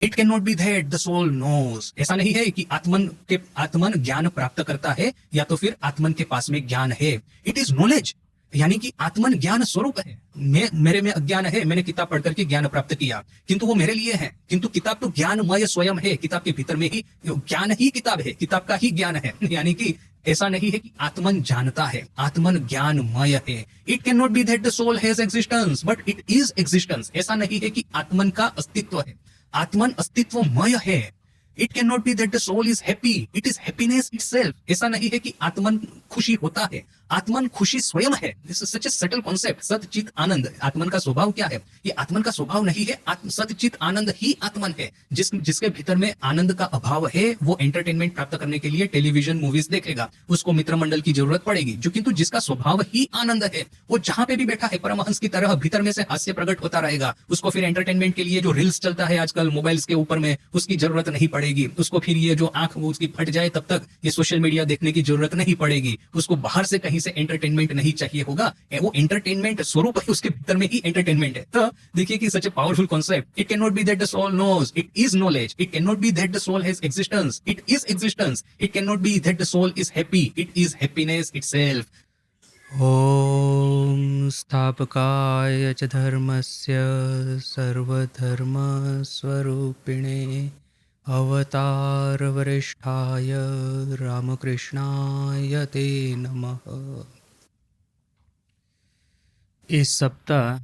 It can not be that the soul knows. ऐसा नहीं है कि आत्मन ज्ञान प्राप्त करता है या तो फिर आत्मन के पास में ज्ञान है। इट इज नॉलेज, यानी कि आत्मन ज्ञान स्वरूप है। मेरे में अज्ञान है, मैंने किताब पढ़ करके ज्ञान प्राप्त किया, किंतु वो मेरे लिए है। किंतु किताब तो ज्ञानमय स्वयं है, किताब के भीतर में ही ज्ञान ही किताब है, किताब का ही ज्ञान है। यानी कि ऐसा नहीं है कि आत्मन जानता है, आत्मन ज्ञानमय है। It can not be that the soul has existence but it is existence. ऐसा नहीं है कि आत्मन का अस्तित्व है, आत्मन अस्तित्वमय है। It can not be that the soul is happy, it is happiness itself. ऐसा नहीं है कि आत्मन खुशी होता है, आत्मन खुशी स्वयं है। This is such A subtle concept. सत चित आनंद, आत्मन का स्वभाव क्या है? ये आत्मन का स्वभाव नहीं है, सत चित आनंद ही आत्मन है। जिसके भीतर में आनंद का अभाव है वो एंटरटेनमेंट प्राप्त करने के लिए टेलीविजन मूवीज देखेगा, उसको मित्र मंडल की जरूरत पड़ेगी। जो किंतु जिसका स्वभाव ही आनंद है, वो जहां पे भी बैठा है परमहंस की तरह भीतर में से हास्य प्रकट होता रहेगा। उसको फिर एंटरटेनमेंट के लिए जो रील्स चलता है आजकल मोबाइल्स के ऊपर में, उसकी जरूरत नहीं पड़ेगी। उसको फिर ये जो आंख वो उसकी फट जाए तब तक ये सोशल मीडिया देखने की जरूरत नहीं पड़ेगी। उसको बाहर से कहीं से एंटरटेनमेंट नहीं चाहिए होगा, वो एंटरटेनमेंट स्वरूप है, उसके भीतर में ही एंटरटेनमेंट है। तो देखिए कि such a powerful concept. It can not be that the soul knows, it is knowledge. It can not be that the soul has existence, it is existence. It can not be that the soul is happy, it is happiness itself. ॐ स्थापकाय च धर्मस्य सर्वधर्मस्वरूपिणे अवतारवरिष्ठाय रामकृष्णाय ते नमः। इस सप्ताह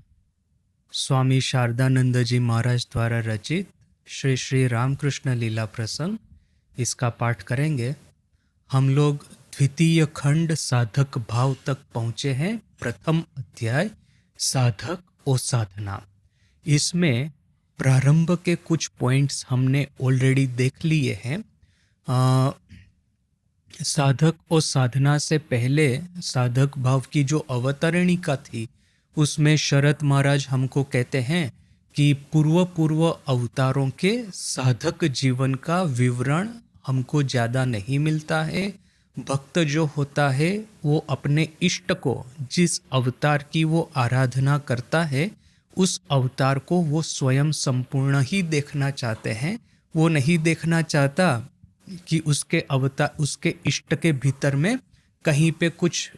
स्वामी शारदानंद जी महाराज द्वारा रचित श्री श्री रामकृष्ण लीला प्रसंग, इसका पाठ करेंगे। हम लोग द्वितीय खंड साधक भाव तक पहुँचे हैं। प्रथम अध्याय साधक और साधना। इसमें प्रारंभ के कुछ पॉइंट्स हमने ऑलरेडी देख लिए हैं। साधक और साधना से पहले साधक भाव की जो अवतरणिका थी, उसमें शरद महाराज हमको कहते हैं कि पूर्व अवतारों के साधक जीवन का विवरण हमको ज़्यादा नहीं मिलता है। भक्त जो होता है वो अपने इष्ट को, जिस अवतार की वो आराधना करता है, उस अवतार को वो स्वयं संपूर्ण ही देखना चाहते हैं। वो नहीं देखना चाहता कि उसके अवतार, उसके इष्ट के भीतर में कहीं पे कुछ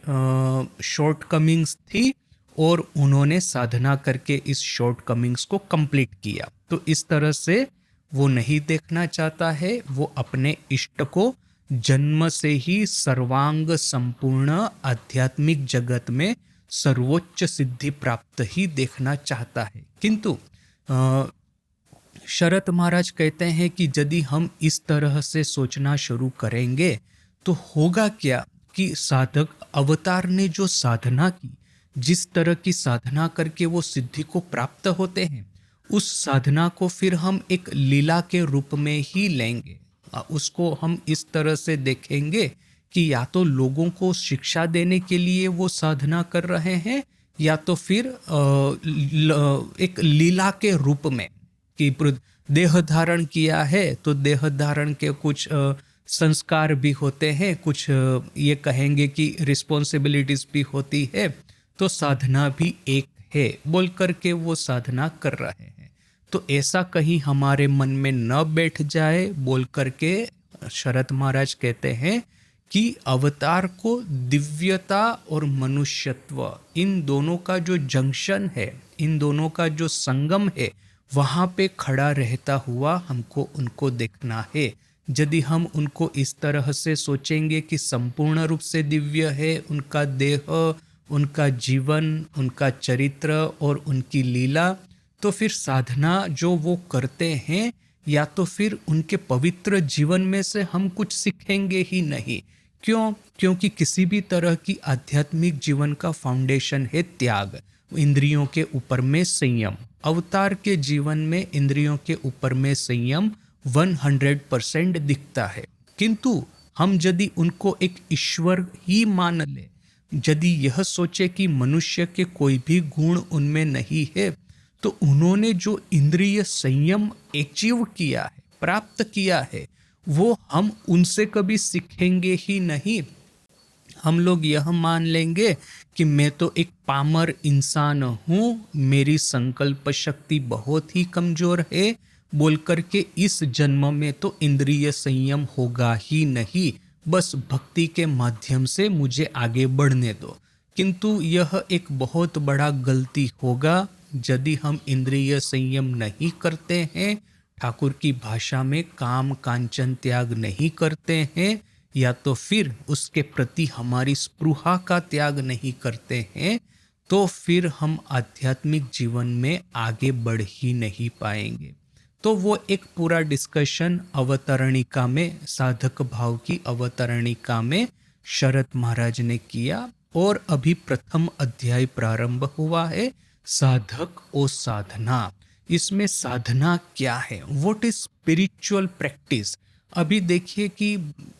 शॉर्ट कमिंग्स थी और उन्होंने साधना करके इस शॉर्ट कमिंग्स को कंप्लीट किया। तो इस तरह से वो नहीं देखना चाहता है। वो अपने इष्ट को जन्म से ही सर्वांग संपूर्ण आध्यात्मिक जगत में सर्वोच्च सिद्धि प्राप्त ही देखना चाहता है। किंतु शरद महाराज कहते हैं कि यदि हम इस तरह से सोचना शुरू करेंगे तो होगा क्या कि साधक अवतार ने जो साधना की, जिस तरह की साधना करके वो सिद्धि को प्राप्त होते हैं, उस साधना को फिर हम एक लीला के रूप में ही लेंगे। उसको हम इस तरह से देखेंगे कि या तो लोगों को शिक्षा देने के लिए वो साधना कर रहे हैं, या तो फिर एक लीला के रूप में कि देह धारण किया है तो देह धारण के कुछ संस्कार भी होते हैं, कुछ ये कहेंगे कि रिस्पॉन्सिबिलिटीज भी होती है, तो साधना भी एक है बोल करके वो साधना कर रहे हैं। तो ऐसा कहीं हमारे मन में न बैठ जाए बोल करके शरद महाराज कहते हैं कि अवतार को दिव्यता और मनुष्यत्व, इन दोनों का जो जंक्शन है, इन दोनों का जो संगम है, वहाँ पे खड़ा रहता हुआ हमको उनको देखना है। यदि हम उनको इस तरह से सोचेंगे कि संपूर्ण रूप से दिव्य है उनका देह, उनका जीवन, उनका चरित्र और उनकी लीला, तो फिर साधना जो वो करते हैं, या तो फिर उनके पवित्र जीवन में से हम कुछ सीखेंगे ही नहीं। क्यों? क्योंकि किसी भी तरह की आध्यात्मिक जीवन का फाउंडेशन है त्याग, इंद्रियों के ऊपर में संयम। अवतार के जीवन में इंद्रियों के ऊपर में संयम 100% दिखता है। किंतु हम यदि उनको एक ईश्वर ही मान ले, यदि यह सोचे कि मनुष्य के कोई भी गुण उनमें नहीं है, तो उन्होंने जो इंद्रिय संयम अचीव किया है, प्राप्त किया है, वो हम उनसे कभी सीखेंगे ही नहीं। हम लोग यह मान लेंगे कि मैं तो एक पामर इंसान हूँ, मेरी संकल्प शक्ति बहुत ही कमजोर है, बोल करके इस जन्म में तो इंद्रिय संयम होगा ही नहीं, बस भक्ति के माध्यम से मुझे आगे बढ़ने दो। किंतु यह एक बहुत बड़ा गलती होगा यदि हम इंद्रिय संयम नहीं करते हैं, ठाकुर की भाषा में काम कांचन त्याग नहीं करते हैं, या तो फिर उसके प्रति हमारी स्पृहा का त्याग नहीं करते हैं, तो फिर हम आध्यात्मिक जीवन में आगे बढ़ ही नहीं पाएंगे। तो वो एक पूरा डिस्कशन अवतरणिका में, साधक भाव की अवतरणिका में शरद महाराज ने किया। और अभी प्रथम अध्याय प्रारंभ हुआ है, साधक और साधना। इसमें साधना क्या है, व्हाट इज स्पिरिचुअल प्रैक्टिस। अभी देखिए कि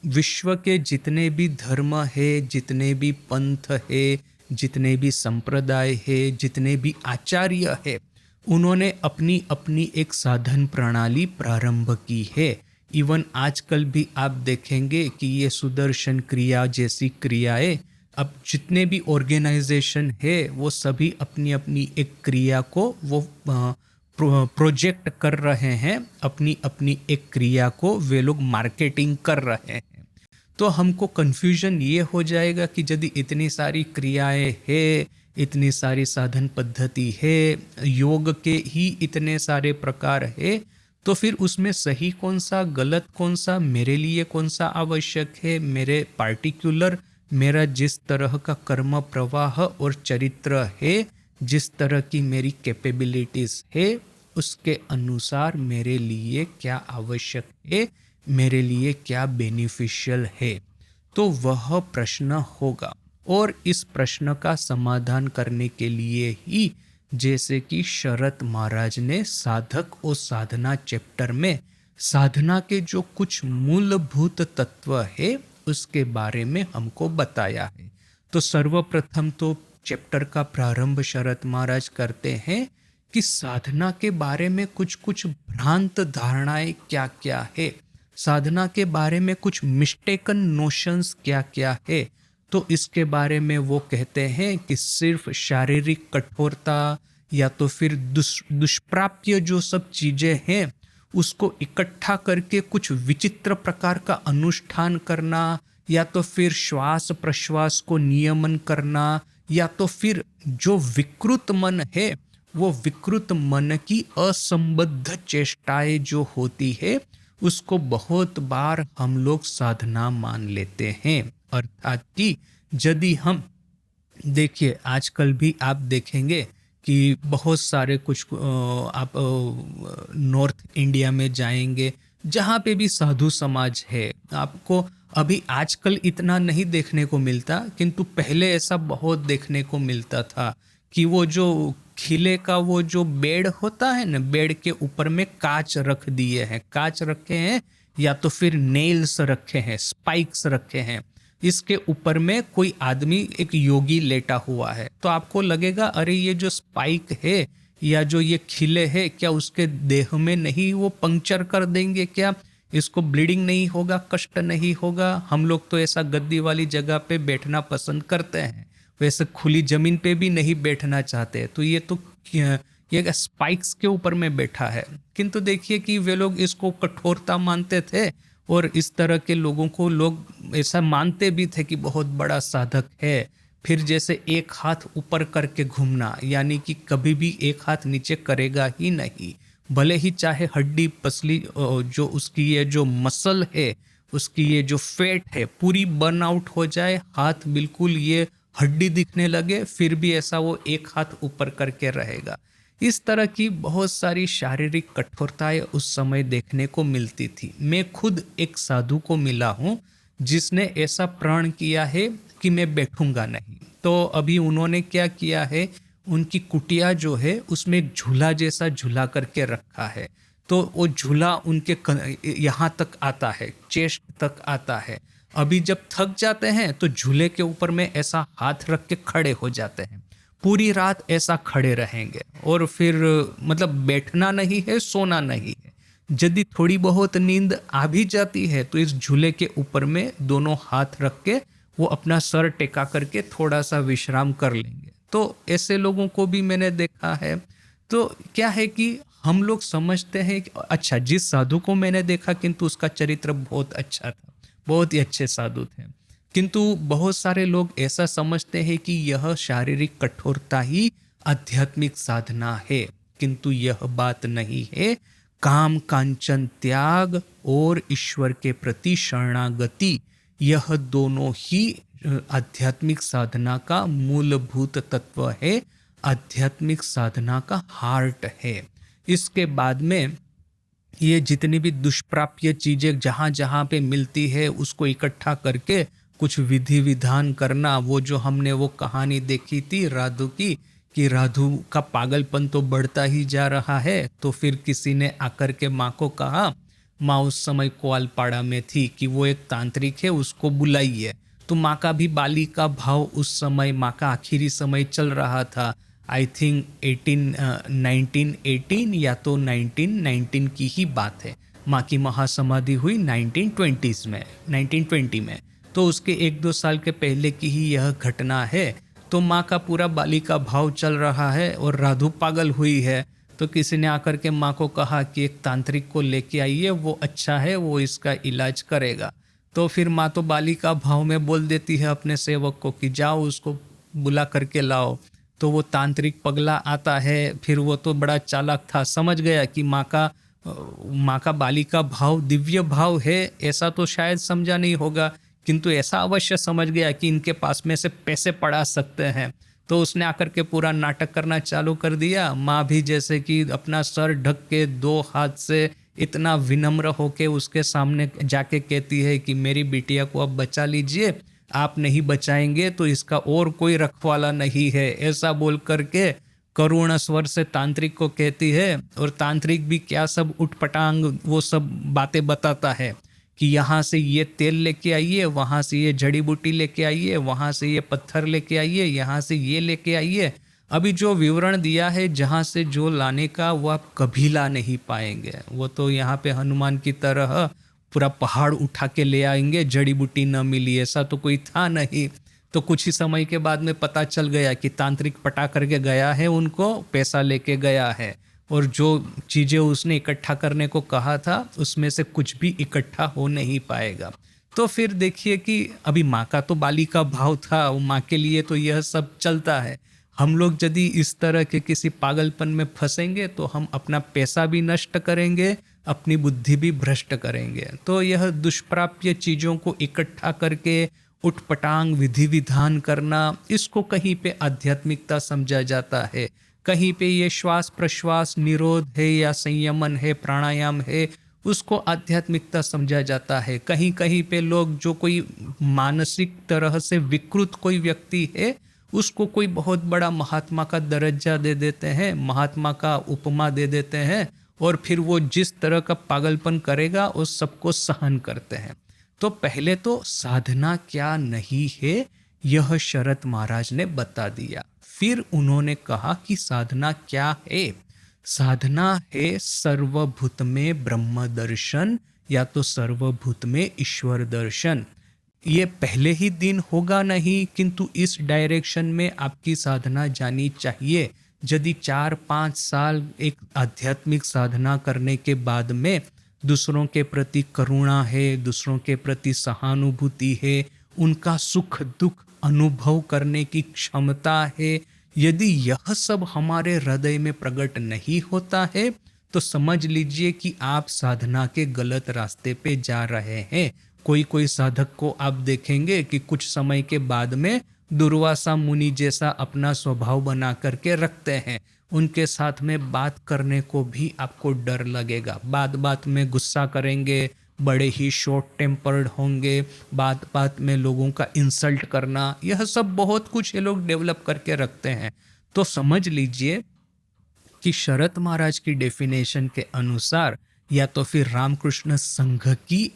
विश्व के जितने भी धर्म है, जितने भी पंथ है, जितने भी संप्रदाय है, जितने भी आचार्य है, उन्होंने अपनी अपनी एक साधन प्रणाली प्रारंभ की है। इवन आजकल भी आप देखेंगे कि ये सुदर्शन क्रिया जैसी क्रियाएं, अब जितने भी ऑर्गेनाइजेशन है वो सभी अपनी अपनी एक क्रिया को वो प्रोजेक्ट कर रहे हैं, अपनी अपनी एक क्रिया को वे लोग मार्केटिंग कर रहे हैं। तो हमको कन्फ्यूजन ये हो जाएगा कि यदि इतनी सारी क्रियाएं है, इतनी सारी साधन पद्धति है, योग के ही इतने सारे प्रकार है, तो फिर उसमें सही कौन सा, गलत कौन सा, मेरे लिए कौन सा आवश्यक है, मेरे पार्टिकुलर, मेरा जिस तरह का कर्म प्रवाह और चरित्र है, जिस तरह की मेरी कैपेबिलिटीज है, उसके अनुसार मेरे लिए क्या आवश्यक है, मेरे लिए क्या बेनिफिशियल है। तो वह प्रश्न होगा, और इस प्रश्न का समाधान करने के लिए ही जैसे कि शरद महाराज ने साधक और साधना चैप्टर में साधना के जो कुछ मूलभूत तत्व है उसके बारे में हमको बताया है। तो सर्वप्रथम तो चैप्टर का प्रारंभ शरद महाराज करते हैं कि साधना के बारे में कुछ कुछ भ्रांत धारणाएं क्या क्या है, साधना के बारे में कुछ मिस्टेकन नोशंस क्या क्या है। तो इसके बारे में वो कहते हैं कि सिर्फ शारीरिक कठोरता या तो फिर दुष्प्राप्य जो सब चीजें हैं उसको इकट्ठा करके कुछ विचित्र प्रकार का अनुष्ठान करना, या तो फिर श्वास प्रश्वास को नियमन करना, या तो फिर जो विकृत मन है वो विकृत मन की असंबद्ध चेष्टाएं जो होती है उसको बहुत बार हम लोग साधना मान लेते हैं। अर्थात कि यदि हम देखिए आजकल भी आप देखेंगे कि बहुत सारे कुछ आप नॉर्थ इंडिया में जाएंगे जहाँ पे भी साधु समाज है, आपको अभी आजकल इतना नहीं देखने को मिलता, किंतु पहले ऐसा बहुत देखने को मिलता था कि वो जो खिले का वो जो बेड होता है ना, बेड के ऊपर में कांच रख दिए हैं, कांच रखे हैं, या तो फिर नेल्स रखे हैं, स्पाइक्स रखे हैं, इसके ऊपर में कोई आदमी एक योगी लेटा हुआ है। तो आपको लगेगा अरे ये जो स्पाइक है या जो ये खिले है क्या उसके देह में नहीं वो पंक्चर कर देंगे क्या, इसको ब्लीडिंग नहीं होगा, कष्ट नहीं होगा। हम लोग तो ऐसा गद्दी वाली जगह पे बैठना पसंद करते हैं, वैसे खुली जमीन पे भी नहीं बैठना चाहते। तो ये स्पाइक्स के ऊपर में बैठा है। किंतु देखिए कि वे लोग इसको कठोरता मानते थे और इस तरह के लोगों को लोग ऐसा मानते भी थे कि बहुत बड़ा साधक है। फिर जैसे एक हाथ ऊपर करके घूमना, यानी कि कभी भी एक हाथ नीचे करेगा ही नहीं, भले ही चाहे हड्डी पसली जो उसकी ये जो मसल है, उसकी ये जो फैट है पूरी बर्न आउट हो जाए, हाथ बिल्कुल ये हड्डी दिखने लगे, फिर भी ऐसा वो एक हाथ ऊपर करके रहेगा। इस तरह की बहुत सारी शारीरिक कठोरताएं उस समय देखने को मिलती थी। मैं खुद एक साधु को मिला हूँ जिसने ऐसा प्रण किया है कि मैं बैठूंगा नहीं। तो अभी उन्होंने क्या किया है, उनकी कुटिया जो है उसमें एक झूला जैसा झूला करके रखा है। तो वो झूला उनके यहाँ तक आता है, चेस्ट तक आता है। अभी जब थक जाते हैं तो झूले के ऊपर में ऐसा हाथ रख के खड़े हो जाते हैं, पूरी रात ऐसा खड़े रहेंगे और फिर मतलब बैठना नहीं है, सोना नहीं है। यदि थोड़ी बहुत नींद आ भी जाती है तो इस झूले के ऊपर में दोनों हाथ रख के वो अपना सर टेका करके थोड़ा सा विश्राम कर लेंगे। तो ऐसे लोगों को भी मैंने देखा है। तो क्या है कि हम लोग समझते हैं कि अच्छा, जिस साधु को मैंने देखा किंतु उसका चरित्र बहुत अच्छा था, बहुत ही अच्छे साधु थे, किंतु बहुत सारे लोग ऐसा समझते हैं कि यह शारीरिक कठोरता ही आध्यात्मिक साधना है, किंतु यह बात नहीं है। काम कांचन त्याग और ईश्वर के प्रति शरणागति, यह दोनों ही आध्यात्मिक साधना का मूलभूत तत्व है, आध्यात्मिक साधना का हार्ट है। इसके बाद में ये जितनी भी दुष्प्राप्य चीजें जहाँ जहाँ पे मिलती है उसको इकट्ठा करके कुछ विधि विधान करना, वो जो हमने वो कहानी देखी थी राधु की, कि राधु का पागलपन तो बढ़ता ही जा रहा है, तो फिर किसी ने आकर के माँ को कहा, माँ उस समय कोलपाड़ा में थी, कि वो एक तांत्रिक है उसको बुलाइए। तो माँ का भी बाली का भाव उस समय, माँ का आखिरी समय चल रहा था, आई थिंक 1918 या तो 1919 की ही बात है। माँ की महासमाधि हुई 1920 में, तो उसके 1-2 साल के पहले की ही यह घटना है। तो माँ का पूरा बाली का भाव चल रहा है और राधु पागल हुई है। तो किसी ने आकर के माँ को कहा कि एक तांत्रिक को लेके आइए, वो अच्छा है, वो इसका इलाज करेगा। तो फिर माँ तो बाली का भाव में बोल देती है अपने सेवक को कि जाओ उसको बुला करके लाओ। तो वो तांत्रिक पगला आता है, फिर वो तो बड़ा चालाक था, समझ गया कि माँ का बाली का भाव दिव्य भाव है, ऐसा तो शायद समझा नहीं होगा, किंतु ऐसा अवश्य समझ गया कि इनके पास में से पैसे पड़ा सकते हैं। तो उसने आकर के पूरा नाटक करना चालू कर दिया। माँ भी जैसे कि अपना सर ढक के 2 हाथ से इतना विनम्र होके उसके सामने जाके कहती है कि मेरी बिटिया को अब बचा लीजिए, आप नहीं बचाएंगे तो इसका और कोई रखवाला नहीं है, ऐसा बोल करके करुण स्वर से तांत्रिक को कहती है। और तांत्रिक भी क्या सब उठपटांग वो सब बातें बताता है कि यहाँ से ये तेल लेके आइए, वहाँ से ये जड़ी बूटी लेके आइए, वहाँ से ये पत्थर लेके आइए, यहाँ से ये लेके आइए। अभी जो विवरण दिया है जहाँ से जो लाने का, वो आप कभी ला नहीं पाएंगे। वो तो यहाँ पे हनुमान की तरह पूरा पहाड़ उठा के ले आएंगे, जड़ी बूटी न मिली, ऐसा तो कोई था नहीं। तो कुछ ही समय के बाद में पता चल गया कि तांत्रिक पटा करके गया है, उनको पैसा लेके गया है, और जो चीज़ें उसने इकट्ठा करने को कहा था उसमें से कुछ भी इकट्ठा हो नहीं पाएगा। तो फिर देखिए कि अभी माँ का तो बाली का भाव था, माँ के लिए तो यह सब चलता है। हम लोग यदि इस तरह के किसी पागलपन में फंसेंगे तो हम अपना पैसा भी नष्ट करेंगे, अपनी बुद्धि भी भ्रष्ट करेंगे। तो यह दुष्प्राप्य चीज़ों को इकट्ठा करके उठपटांग विधि विधान करना, इसको कहीं पे आध्यात्मिकता समझा जाता है, कहीं पे ये श्वास प्रश्वास निरोध है या संयमन है, प्राणायाम है, उसको आध्यात्मिकता समझा जाता है। कहीं कहीं पे लोग जो कोई मानसिक तरह से विकृत कोई व्यक्ति है उसको कोई बहुत बड़ा महात्मा का दर्जा दे देते हैं, महात्मा का उपमा दे देते हैं, और फिर वो जिस तरह का पागलपन करेगा उस सबको सहन करते हैं। तो पहले तो साधना क्या नहीं है यह शरत महाराज ने बता दिया। फिर उन्होंने कहा कि साधना क्या है। साधना है सर्वभूत में ब्रह्म दर्शन या तो सर्वभूत में ईश्वर दर्शन। ये पहले ही दिन होगा नहीं, किंतु इस डायरेक्शन में आपकी साधना जानी चाहिए। यदि 4-5 साल एक आध्यात्मिक साधना करने के बाद में दूसरों के प्रति करुणा है, दूसरों के प्रति सहानुभूति है, उनका सुख दुख अनुभव करने की क्षमता है, यदि यह सब हमारे हृदय में प्रकट नहीं होता है तो समझ लीजिए कि आप साधना के गलत रास्ते पे जा रहे हैं। कोई कोई साधक को आप देखेंगे कि कुछ समय के बाद में दुर्वासा मुनि जैसा अपना स्वभाव बना करके रखते हैं, उनके साथ में बात करने को भी आपको डर लगेगा, बात बात में गुस्सा करेंगे, बड़े ही शॉर्ट टेम्पर्ड होंगे, बात बात में लोगों का इंसल्ट करना, यह सब बहुत कुछ ये लोग डेवलप करके रखते हैं। तो समझ लीजिए कि शरत महाराज की डेफिनेशन के अनुसार या तो फिर रामकृष्ण संघ की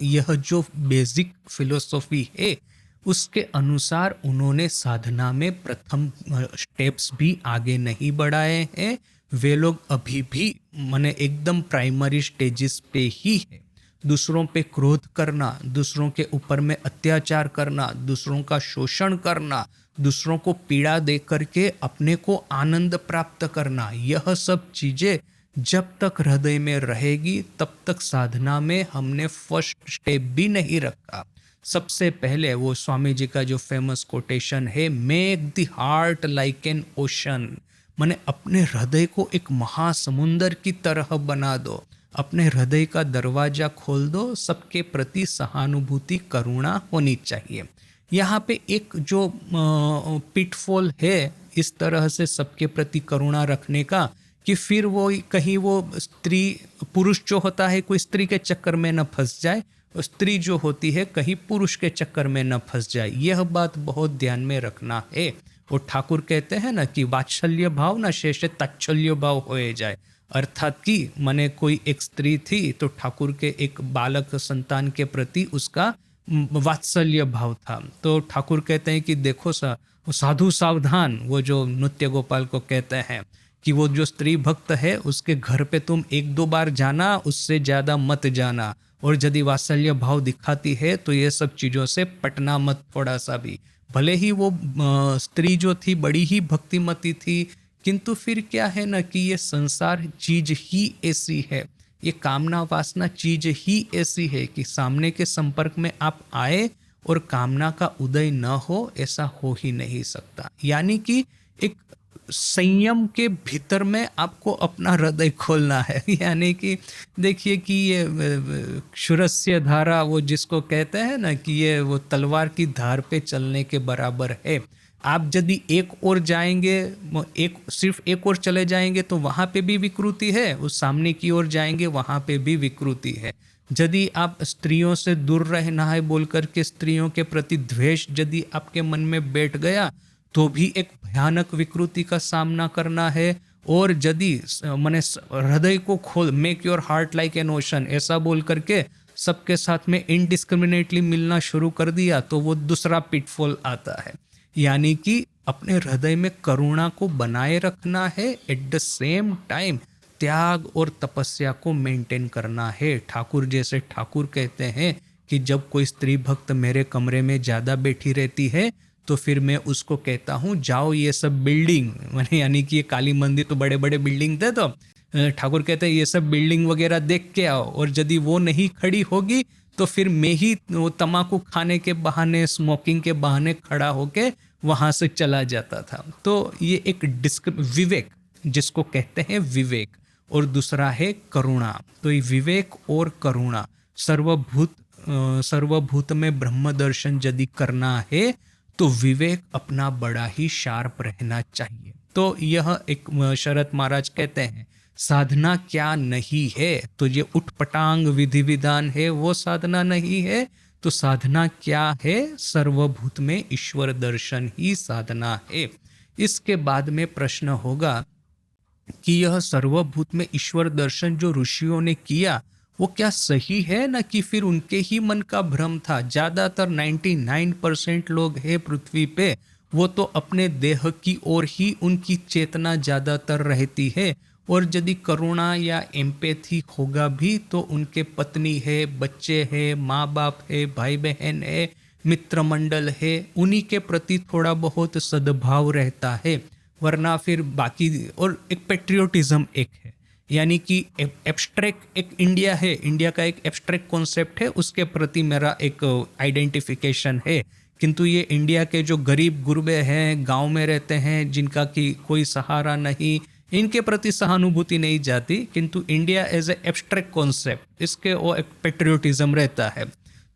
यह जो बेसिक फिलोसॉफी है उसके अनुसार उन्होंने साधना में प्रथम स्टेप्स भी आगे नहीं बढ़ाए हैं। वे लोग अभी भी माने एकदम प्राइमरी स्टेजेस पे ही है। दूसरों पे क्रोध करना, दूसरों के ऊपर में अत्याचार करना, दूसरों का शोषण करना, दूसरों को पीड़ा दे करके अपने को आनंद प्राप्त करना, यह सब चीजें जब तक हृदय में रहेगी तब तक साधना में हमने फर्स्ट स्टेप भी नहीं रखा। सबसे पहले वो स्वामी जी का जो फेमस कोटेशन है, make the heart like an ocean, माने अपने हृदय को एक महासमुंदर की तरह बना दो, अपने हृदय का दरवाजा खोल दो, सबके प्रति सहानुभूति करुणा होनी चाहिए। यहाँ पे एक जो पिटफॉल है इस तरह से सबके प्रति करुणा रखने का, कि फिर वो कहीं वो स्त्री पुरुष जो होता है कोई स्त्री के चक्कर में न फंस जाए, स्त्री जो होती है कहीं पुरुष के चक्कर में न फंस जाए, यह बात बहुत ध्यान में रखना है। वो ठाकुर कहते हैं ना कि वात्सल्य भाव न शेष ताच्छल्य भाव होए जाए, अर्थात कि माने कोई एक स्त्री थी तो ठाकुर के एक बालक संतान के प्रति उसका वात्सल्य भाव था, तो ठाकुर कहते हैं कि देखो साधु सावधान, वो जो नृत्य गोपाल को कहते हैं कि वो जो स्त्री भक्त है उसके घर पे तुम एक दो बार जाना, उससे ज़्यादा मत जाना, और यदि वात्सल्य भाव दिखाती है तो ये सब चीज़ों से पटना मत थोड़ा सा भी। भले ही वो स्त्री जो थी बड़ी ही भक्तिमती थी, किंतु फिर क्या है ना कि ये संसार चीज ही ऐसी है, ये कामना वासना चीज ही ऐसी है कि सामने के संपर्क में आप आए और कामना का उदय न हो, ऐसा हो ही नहीं सकता। यानी कि एक संयम के भीतर में आपको अपना हृदय खोलना है। यानी कि देखिए कि ये क्षुरस्य धारा, वो जिसको कहते हैं ना कि ये वो तलवार की धार पे चलने के बराबर है। आप यदि एक ओर जाएंगे, सिर्फ एक ओर चले जाएंगे तो वहाँ पे भी विकृति है, उस सामने की ओर जाएंगे वहाँ पे भी विकृति है। यदि आप स्त्रियों से दूर रहना है बोल करके स्त्रियों के प्रति द्वेष यदि आपके मन में बैठ गया तो भी एक भयानक विकृति का सामना करना है। और यदि मैंने हृदय को खोल, make your heart like an ocean, ऐसा बोल करके सबके साथ में इनडिस्क्रिमिनेटली मिलना शुरू कर दिया तो वो दूसरा पिटफॉल आता है। यानी कि अपने हृदय में करुणा को बनाए रखना है, एट द सेम टाइम त्याग और तपस्या को मेंटेन करना है। ठाकुर जैसे ठाकुर कहते हैं कि जब कोई स्त्री भक्त मेरे कमरे में ज़्यादा बैठी रहती है तो फिर मैं उसको कहता हूँ जाओ ये सब बिल्डिंग, मैंने यानी कि ये काली मंदिर तो बड़े बड़े बिल्डिंग थे, तो ठाकुर कहते हैं ये सब बिल्डिंग वगैरह देख के आओ, और यदि वो नहीं खड़ी होगी तो फिर मैं ही वो तम्बाकू खाने के बहाने, स्मोकिंग के बहाने खड़ा होके वहाँ से चला जाता था। तो ये एक विवेक जिसको कहते हैं विवेक, और दूसरा है करुणा। तो ये विवेक और करुणा, सर्वभूत में ब्रह्म दर्शन यदि करना है तो विवेक अपना बड़ा ही शार्प रहना चाहिए। तो यह एक शरद महाराज कहते हैं साधना क्या नहीं है, तो ये उठपटांग विधि विधान है वो साधना नहीं है। तो साधना क्या है? सर्वभूत में ईश्वर दर्शन ही साधना है। इसके बाद में प्रश्न होगा कि यह सर्वभूत में ईश्वर दर्शन जो ऋषियों ने किया वो क्या सही है ना, कि फिर उनके ही मन का भ्रम था। ज़्यादातर 99% लोग हैं पृथ्वी पे, वो तो अपने देह की ओर ही उनकी चेतना ज़्यादातर रहती है, और यदि करुणा या एम्पैथी होगा भी तो उनके पत्नी है, बच्चे हैं, माँ बाप है, भाई बहन है, मित्र मंडल है, उन्हीं के प्रति थोड़ा बहुत सद्भाव रहता है, वरना फिर बाकी। और एक पेट्रियोटिज्म एक है, यानी कि एब्स्ट्रैक्ट एक इंडिया है, इंडिया का एक एब्स्ट्रैक्ट कॉन्सेप्ट है, उसके प्रति मेरा एक आइडेंटिफिकेशन है। किंतु ये इंडिया के जो गरीब गुरबे हैं, गांव में रहते हैं, जिनका कि कोई सहारा नहीं, इनके प्रति सहानुभूति नहीं जाती। किंतु India as a abstract concept, इसके वो एक पेट्रियोटिज्म रहता है।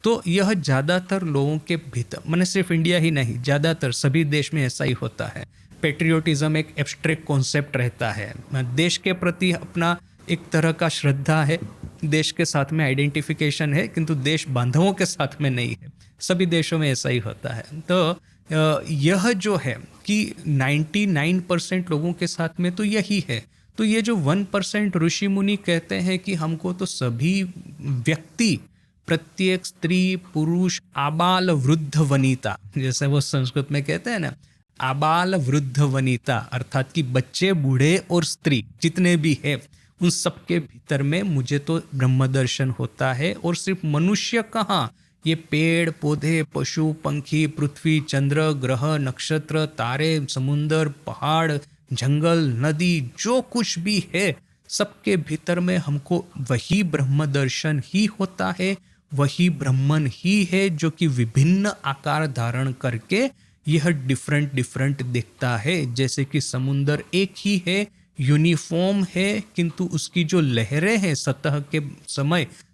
तो यह ज़्यादातर लोगों के भीतर, मैंने सिर्फ इंडिया ही नहीं, ज़्यादातर सभी देश में ऐसा ही होता है। पेट्रियोटिज्म एक एब्स्ट्रैक्ट कॉन्सेप्ट रहता है, देश के प्रति अपना एक तरह का श्रद्धा है, देश के साथ में आइडेंटिफिकेशन है, किंतु देश बांधवों के साथ में नहीं है। सभी देशों में ऐसा ही होता है। तो यह जो है कि 99% लोगों के साथ में तो यही है। तो ये जो 1% ऋषि मुनि कहते हैं कि हमको तो सभी व्यक्ति, प्रत्येक स्त्री पुरुष, आबाल वृद्ध वनिता, जैसे वो संस्कृत में कहते हैं ना, आबाल वृद्ध वनिता, अर्थात कि बच्चे, बूढ़े और स्त्री जितने भी हैं उन सबके भीतर में मुझे तो ब्रह्म दर्शन होता है। और सिर्फ मनुष्य कहाँ, ये पेड़ पौधे, पशु पंखी, पृथ्वी, चंद्र, ग्रह, नक्षत्र, तारे, समुंदर, पहाड़, जंगल, नदी, जो कुछ भी है सबके भीतर में हमको वही ब्रह्म दर्शन ही होता है, वही ब्रह्मन ही है जो कि विभिन्न आकार धारण करके यह डिफरेंट डिफरेंट दिखता है। जैसे कि समुंदर एक ही है, यूनिफॉर्म है, किंतु उसकी जो लहरें हैं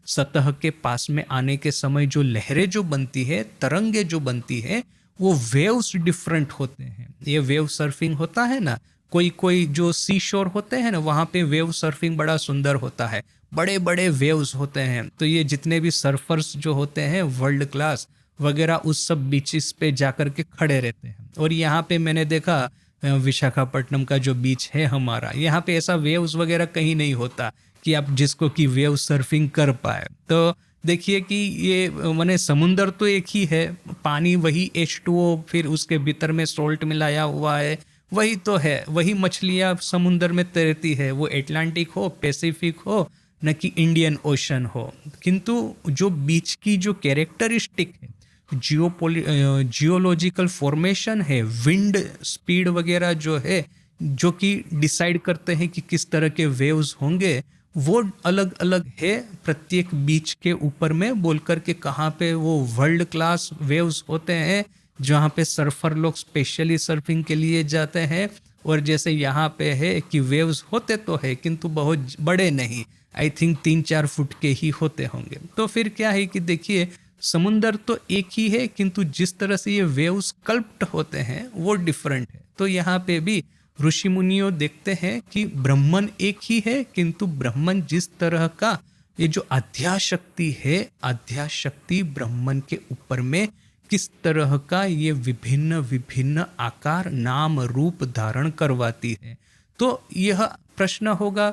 सतह के पास में आने के समय जो लहरें जो बनती है, तरंगे जो बनती है, वो वेव्स डिफरेंट होते हैं। ये वेव सर्फिंग होता है ना, कोई कोई जो सी शोर होते हैं ना, वहाँ पे वेव सर्फिंग बड़ा सुंदर होता है, बड़े बड़े वेव्स होते हैं। तो ये जितने भी सर्फर्स जो होते हैं वर्ल्ड क्लास वगैरह, उस सब बीचेस पे जाकर के खड़े रहते हैं। और यहाँ पे मैंने देखा विशाखापट्टनम का जो बीच है हमारा, यहाँ पे ऐसा वेव्स वगैरह कहीं नहीं होता कि आप जिसको कि वेव सर्फिंग कर पाए। तो देखिए कि ये माने समुंदर तो एक ही है, पानी वही H2O, फिर उसके भीतर में सोल्ट मिलाया हुआ है, वही तो है, वही मछलियाँ समुंदर में तैरती है, वो एटलांटिक हो, पैसिफिक हो, न कि इंडियन ओशन हो। किंतु जो बीच की जो कैरेक्टरिस्टिक है, जियोलॉजिकल फॉर्मेशन है, विंड स्पीड वगैरह जो है, जो कि डिसाइड करते हैं कि किस तरह के वेव्स होंगे, वो अलग अलग है प्रत्येक बीच के ऊपर में, बोलकर के कहाँ पे वो वर्ल्ड क्लास वेव्स होते हैं जहाँ पे सर्फर लोग स्पेशली सर्फिंग के लिए जाते हैं। और जैसे यहाँ पे है कि वेव्स होते तो है किंतु बहुत बड़े नहीं, आई थिंक 3-4 फुट के ही होते होंगे। तो फिर क्या है कि देखिए समुंदर तो एक ही है, किंतु जिस तरह से ये वेव्स स्कल्प्ट होते हैं वो डिफरेंट है। तो यहाँ पे भी ऋषि मुनियों देखते हैं कि ब्रह्मन एक ही है, किंतु ब्रह्मन जिस तरह का ये जो आध्याशक्ति है, आध्याशक्ति ब्रह्मन के ऊपर में किस तरह का ये विभिन्न विभिन्न आकार नाम रूप धारण करवाती है। तो यह प्रश्न होगा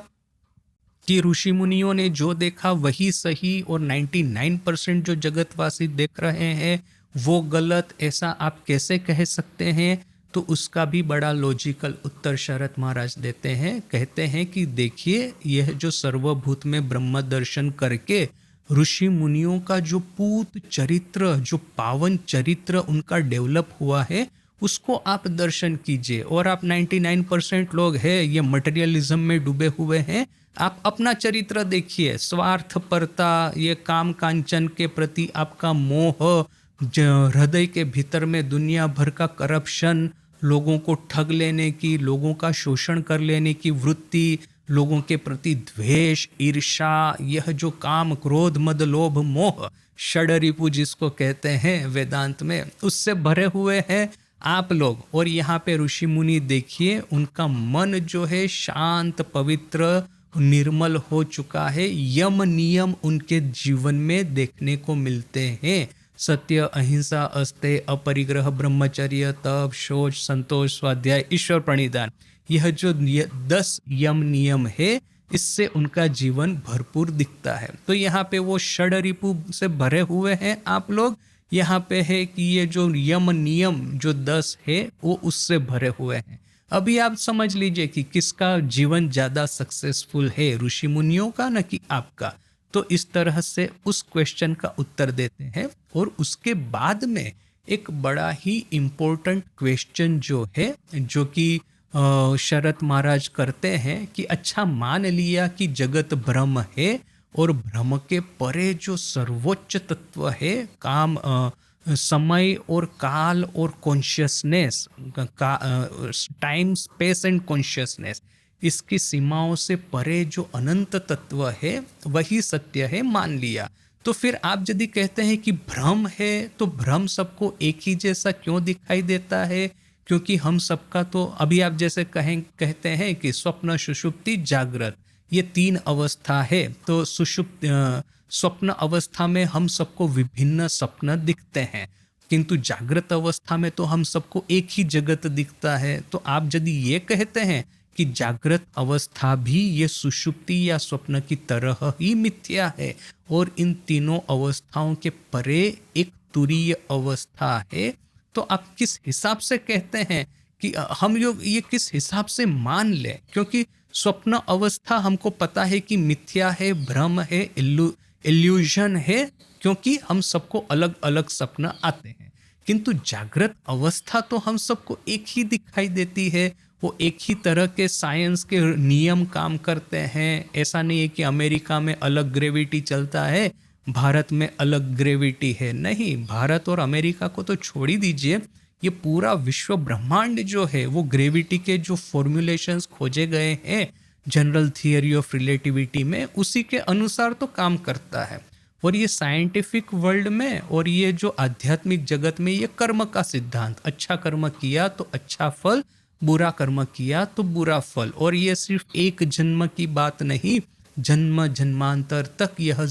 कि ऋषि मुनियों ने जो देखा वही सही और 99% जो जगतवासी देख रहे हैं वो गलत, ऐसा आप कैसे कह सकते हैं? तो उसका भी बड़ा लॉजिकल उत्तर शरत महाराज देते हैं। कहते हैं कि देखिए, यह जो सर्वभूत में ब्रह्म दर्शन करके ऋषि मुनियों का जो पूत चरित्र, जो पावन चरित्र उनका डेवलप हुआ है, उसको आप दर्शन कीजिए। और आप 99% लोग हैं ये मटेरियलिज्म में डूबे हुए हैं, आप अपना चरित्र देखिए, स्वार्थपरता, ये काम कांचन के प्रति आपका मोह, हृदय के भीतर में दुनिया भर का करप्शन, लोगों को ठग लेने की, लोगों का शोषण कर लेने की वृत्ति, लोगों के प्रति द्वेष, ईर्ष्या, यह जो काम क्रोध मद लोभ मोह, षडरिपु जिसको कहते हैं वेदांत में, उससे भरे हुए हैं आप लोग। और यहाँ पे ऋषि मुनि देखिए, उनका मन जो है शांत पवित्र निर्मल हो चुका है, यम नियम उनके जीवन में देखने को मिलते हैं। सत्य, अहिंसा, अस्तेय, अपरिग्रह, ब्रह्मचर्य, तप, शौच, संतोष, स्वाध्याय, ईश्वर प्रणिधान, यह जो 10 यम नियम है, इससे उनका जीवन भरपूर दिखता है। तो यहाँ पे वो षडरिपु से भरे हुए हैं आप लोग, यहाँ पे है कि ये जो यम नियम जो 10 है वो उससे भरे हुए हैं। अभी आप समझ लीजिए कि किसका जीवन ज्यादा सक्सेसफुल है, ऋषि मुनियों का न कि आपका। तो इस तरह से उस क्वेश्चन का उत्तर देते हैं। और उसके बाद में एक बड़ा ही इम्पोर्टेंट क्वेश्चन जो है, जो कि शरत महाराज करते हैं कि अच्छा, मान लिया कि जगत भ्रम है और भ्रम के परे जो सर्वोच्च तत्व है, काम, समय और काल और consciousness, time space and consciousness, इसकी सीमाओं से परे जो अनंत तत्व है वही सत्य है, मान लिया। तो फिर आप यदि कहते हैं कि भ्रम है, तो भ्रम सबको एक ही जैसा क्यों दिखाई देता है? क्योंकि हम सबका तो अभी आप जैसे कहते हैं कि स्वप्न, सुषुप्ति, जागृत, ये 3 अवस्था है। तो स्वप्न अवस्था में हम सबको विभिन्न स्वप्न दिखते हैं, किंतु जागृत अवस्था में तो हम सबको एक ही जगत दिखता है। तो आप यदि ये कहते हैं कि जागृत अवस्था भी ये सुषुप्ति या स्वप्न की तरह ही मिथ्या है और इन तीनों अवस्थाओं के परे एक तुरीय अवस्था है, तो आप किस हिसाब से कहते हैं कि हम लोग ये किस हिसाब से मान लें? क्योंकि स्वप्न अवस्था हमको पता है कि मिथ्या है, भ्रम है, इल्यूजन है, क्योंकि हम सबको अलग अलग सपना आते हैं। किंतु जागृत अवस्था तो हम सबको एक ही दिखाई देती है, वो एक ही तरह के साइंस के नियम काम करते हैं। ऐसा नहीं है कि अमेरिका में अलग ग्रेविटी चलता है, भारत में अलग ग्रेविटी है। नहीं, भारत और अमेरिका को तो छोड़ ही दीजिए, ये पूरा विश्व ब्रह्मांड जो है वो ग्रेविटी के जो फॉर्मुलेशंस खोजे गए हैं जनरल थियरी ऑफ रिलेटिविटी में, उसी के अनुसार तो काम करता है। और ये साइंटिफिक वर्ल्ड में और ये जो आध्यात्मिक जगत में ये कर्म का सिद्धांत, अच्छा कर्म किया तो अच्छा फल, बुरा कर्म किया तो बुरा फल। और ये सिर्फ एक जन्म की बात नहीं, जन्म जन्मांतर तक यह